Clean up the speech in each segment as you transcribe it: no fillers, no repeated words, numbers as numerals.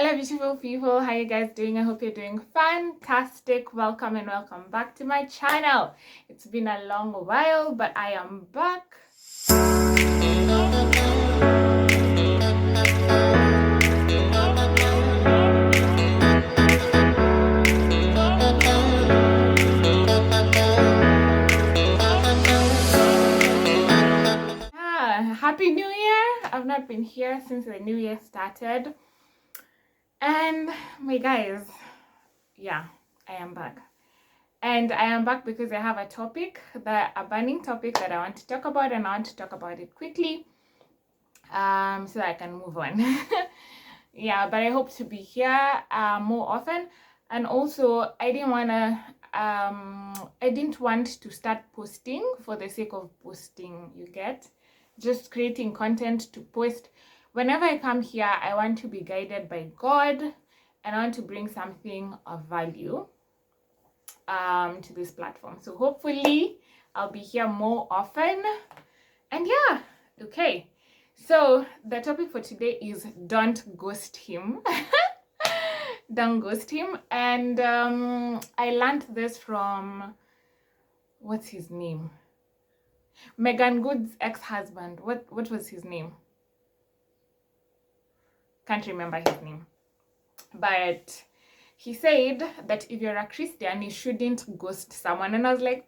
Hello beautiful people, how you guys doing? I hope you're doing fantastic. Welcome and welcome back to my channel. It's been a long while, but I am back. Happy New Year. I've not been here since the new year started. And my guys, yeah, I am back. And I am back because I have a topic, a burning topic that I want to talk about, and I want to talk about it quickly so that I can move on. Yeah, but I hope to be here more often. And also, I didn't want to start posting for the sake of posting, you get? Just creating content to post. Whenever I come here, I want to be guided by God, and I want to bring something of value to this platform. So hopefully I'll be here more often. And yeah, okay. So the topic for today is don't ghost him. Don't ghost him. And I learned this from, what's his name? Megan Good's ex-husband. What was his name? Can't remember his name. But he said that if you're a Christian, you shouldn't ghost someone. And I was like,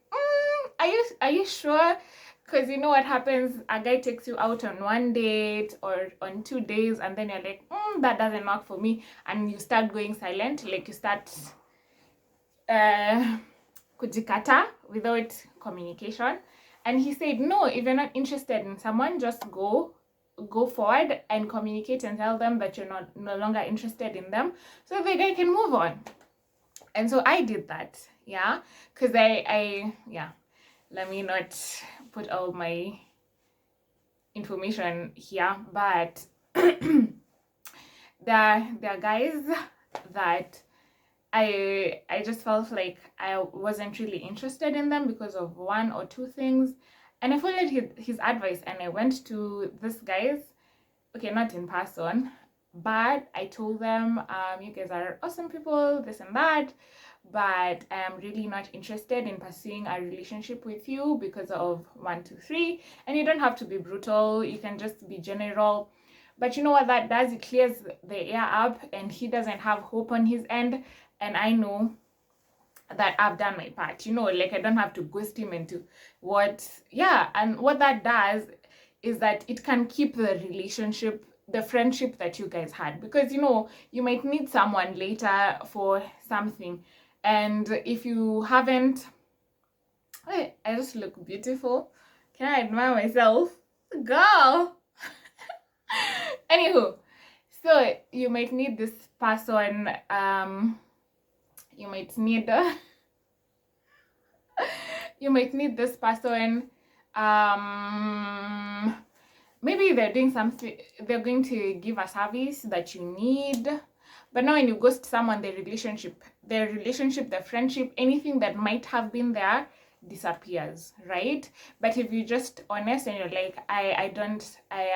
are you sure? Because you know what happens? A guy takes you out on one date or on 2 days, and then you're like, that doesn't work for me. And you start going silent, like you start kujikata without communication. And he said, no, if you're not interested in someone, just go forward and communicate and tell them that you're no longer interested in them, so the guy can move on. And so I did that, yeah, because I let me not put all my information here, but there are guys that I just felt like I wasn't really interested in them because of one or two things, and I followed his advice, and I went to this guys, okay, not in person, but I told them, you guys are awesome people, this and that, but I am really not interested in pursuing a relationship with you because of 1, 2, 3. And you don't have to be brutal, you can just be general. But you know what that does? It clears the air up, and he doesn't have hope on his end, and I know that I've done my part, you know, like I don't have to ghost him into what, yeah. And what that does is that it can keep the relationship, the friendship that you guys had, because you know, you might need someone later for something, and if you haven't, I just look beautiful, can I admire myself, girl? Anywho, so you might need this person, you might need this person, maybe they're doing something, they're going to give a service that you need, but now when you ghost someone, the relationship, the friendship, anything that might have been there disappears, right? But if you're just honest and you're like, I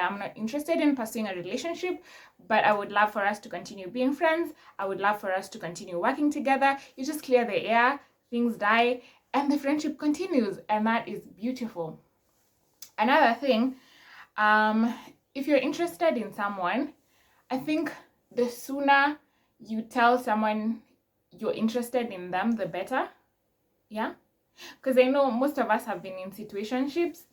am not interested in pursuing a relationship, but I would love for us to continue being friends, I would love for us to continue working together, you just clear the air, things die, and the friendship continues, and that is beautiful. Another thing, if you're interested in someone, I think the sooner you tell someone you're interested in them, the better, yeah? Because I know most of us have been in situationships.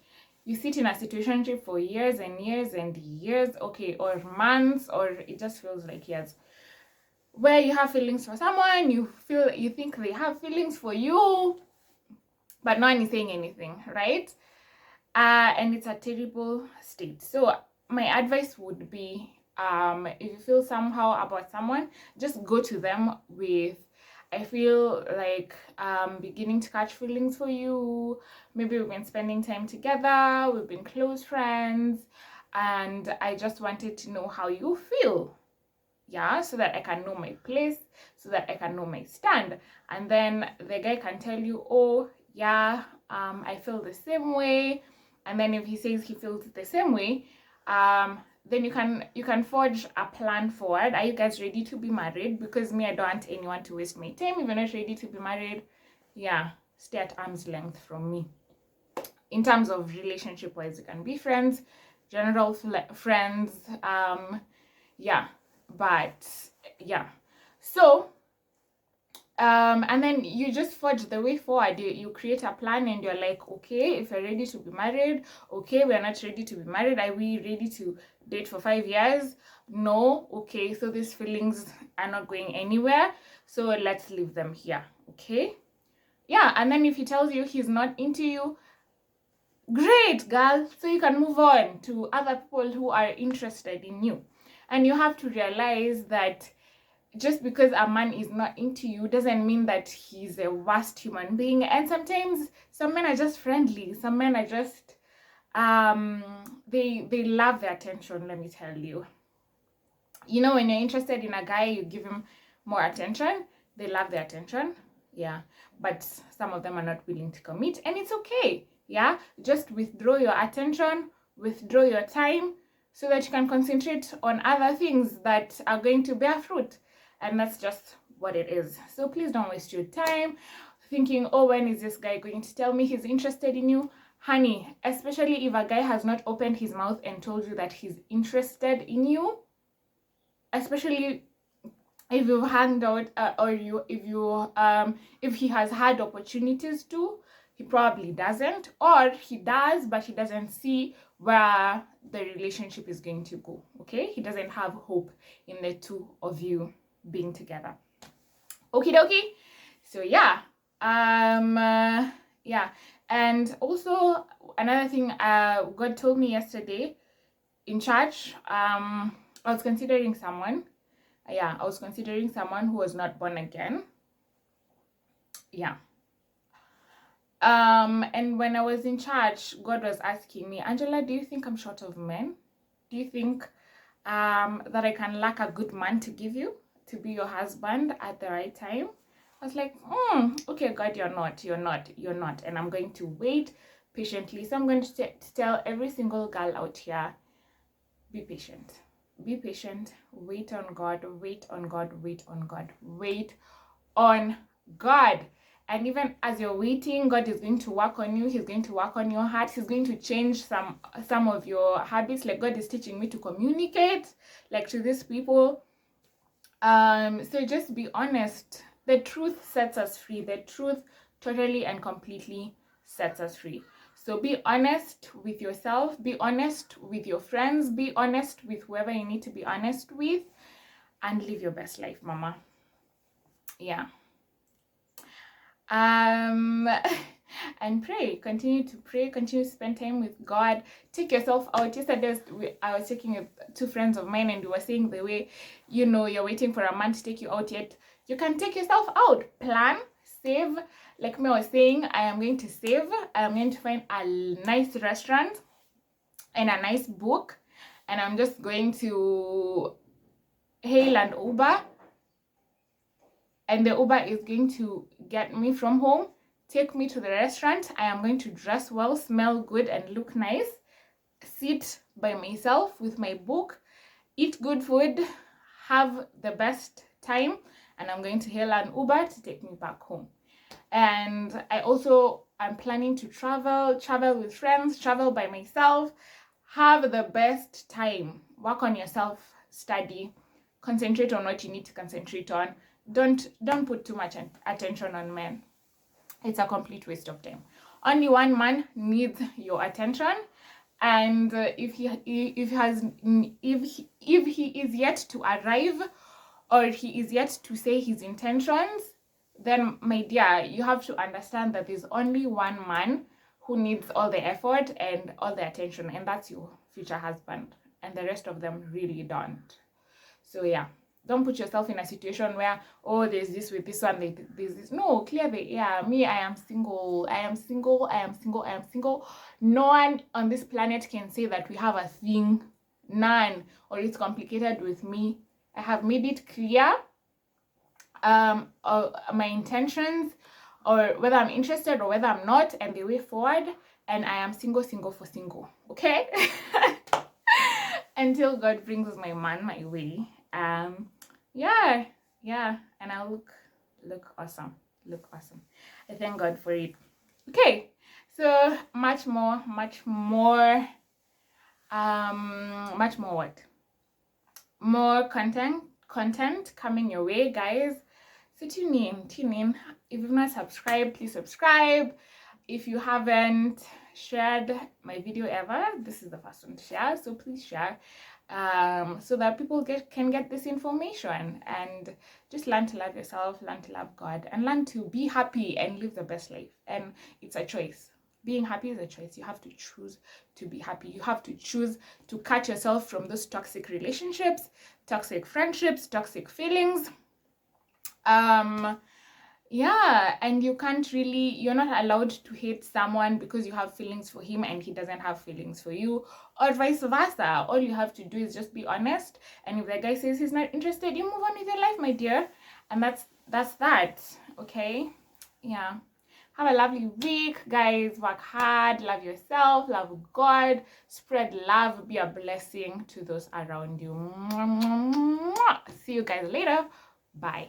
You sit in a situationship for years and years and years, okay, or months, or it just feels like years, where you have feelings for someone, you think they have feelings for you, but no one is saying anything, right? And it's a terrible state. So my advice would be, if you feel somehow about someone, just go to them with, I feel like beginning to catch feelings for you. Maybe we've been spending time together, we've been close friends, and I just wanted to know how you feel. Yeah, so that I can know my place, so that I can know my stand. And then the guy can tell you, oh yeah, I feel the same way. And then if he says he feels the same way, then you can forge a plan forward. Are you guys ready to be married? Because me, I don't want anyone to waste my time. If you're not ready to be married, yeah, stay at arm's length from me. In terms of relationship wise, you can be friends, general friends, yeah, but yeah. So and then you just forge the way forward. You create a plan and you're like, okay, if you're ready to be married, okay, we're not ready to be married. Are we ready to date for 5 years? No. Okay, so these feelings are not going anywhere, so let's leave them here. Okay, yeah. And then if he tells you he's not into you, great, girl, so you can move on to other people who are interested in you. And you have to realize that just because a man is not into you doesn't mean that he's a worst human being. And sometimes some men are just friendly, some men are just they love the attention. Let me tell you, you know, when you're interested in a guy, you give him more attention. They love the attention, yeah, but some of them are not willing to commit, and it's okay. Yeah, just withdraw your attention, withdraw your time, so that you can concentrate on other things that are going to bear fruit. And that's just what it is. So please don't waste your time thinking, oh, when is this guy going to tell me he's interested in you? Honey, especially if a guy has not opened his mouth and told you that he's interested in you, especially if you've hanged out if he has had opportunities to, he probably doesn't, or he does but he doesn't see where the relationship is going to go. Okay, he doesn't have hope in the two of you being together. Okie dokie. So yeah, yeah. And also another thing God told me yesterday in church, I was considering someone. Yeah, I was considering someone who was not born again. Yeah. And when I was in church, God was asking me, Angela, do you think I'm short of men? Do you think that I can lack a good man to give you, to be your husband at the right time? I was like, okay, God, you're not. And I'm going to wait patiently. So I'm going to tell every single girl out here, be patient. Be patient. Wait on God. Wait on God. Wait on God. Wait on God. And even as you're waiting, God is going to work on you. He's going to work on your heart. He's going to change some of your habits. Like, God is teaching me to communicate, like, to these people. So just be honest. The truth sets us free. The truth totally and completely sets us free. So be honest with yourself. Be honest with your friends. Be honest with whoever you need to be honest with, and live your best life, mama. Yeah. And pray. Continue to pray. Continue to spend time with God. Take yourself out. Yesterday I was taking with two friends of mine, and we were saying the way, you know, you're waiting for a man to take you out, yet you can take yourself out. Plan, save. Like me, I was saying, I am going to save. I'm going to find a nice restaurant and a nice book, and I'm just going to hail an Uber, and the Uber is going to get me from home, take me to the restaurant. I am going to dress well, smell good, and look nice, sit by myself with my book, eat good food, have the best time, and I'm going to hail an Uber to take me back home. And I'm planning to travel with friends, travel by myself, have the best time, work on yourself, study, concentrate on what you need to concentrate on. Don't put too much attention on men. It's a complete waste of time. Only one man needs your attention, and if he is yet to arrive, or he is yet to say his intentions, then, my dear, you have to understand that there's only one man who needs all the effort and all the attention, and that's your future husband, and the rest of them really don't. So yeah, don't put yourself in a situation where, oh, there's this with this one, there's this. No, clear the air. Me, I am single. No one on this planet can say that we have a thing. None. Or it's complicated with me. I have made it clear my intentions, or whether I'm interested or whether I'm not, and the way forward. And I am single for single. Okay. until God brings my man my way. Yeah, and I'll look awesome. Look awesome. I thank God for it. Okay, so much more what? More content coming your way, guys. So tune in. If you've not subscribed, please subscribe. If you haven't shared my video ever, this is the first one to share, so please share, so that people can get this information and just learn to love yourself, learn to love God, and learn to be happy and live the best life. And it's a choice. Being happy is a choice. You have to choose to be happy. You have to choose to cut yourself from those toxic relationships, toxic friendships, toxic feelings. Yeah, and you're not allowed to hate someone because you have feelings for him and he doesn't have feelings for you, or vice versa. All you have to do is just be honest, and if the guy says he's not interested, you move on with your life, my dear. And that's that. Okay? Yeah. Have a lovely week, guys. Work hard, love yourself, love God, spread love, be a blessing to those around you. See you guys later. Bye.